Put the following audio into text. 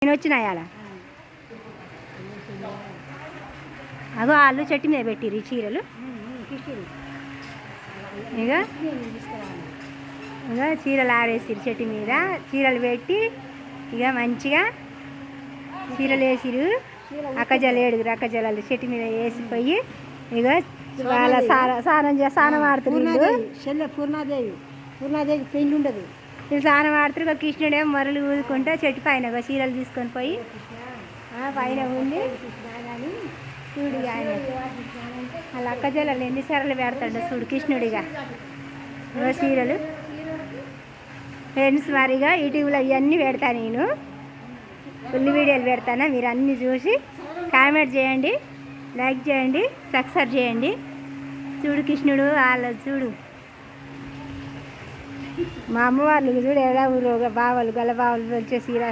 నేను వచ్చినాయి అలా అగో వాళ్ళు చెట్టు మీద పెట్టిరు ఈ చీరలు ఇక ఇక చీరలు ఆరేసిరు చెట్టు మీద చీరలు పెట్టి ఇక మంచిగా చీరలు వేసిరు అక్కజలు ఏడుగురు అక్కజలాలు చెట్టు మీద వేసిపోయి ఇక వాళ్ళ స్నానం ఆడుతున్నారు పూర్ణాదేవి పెళ్ళి ఉండదు వీళ్ళు స్నానం ఆడుతారు ఇక కృష్ణుడే మరలు ఊదుకుంటా చెట్టు పైన చీరలు తీసుకొని పోయి పైన ఉండి చూడు ఆయన వాళ్ళ అక్కజల్లలు ఎన్నిసార్లు పెడతాడు చూడు కృష్ణుడిగా చీరలు ఫ్రెండ్స్ మరిగా యూట్యూబ్లో ఇవన్నీ పెడతాను నేను ఫుల్ వీడియోలు పెడతాను మీరు అన్నీ చూసి కామెంట్ చేయండి లైక్ చేయండి సబ్స్క్రైబ్ చేయండి చూడు కృష్ణుడు వాళ్ళ చూడు మా అమ్మ వాళ్ళు చూడు ఎలా ఊరు బావలు గల బావలు వచ్చే చీర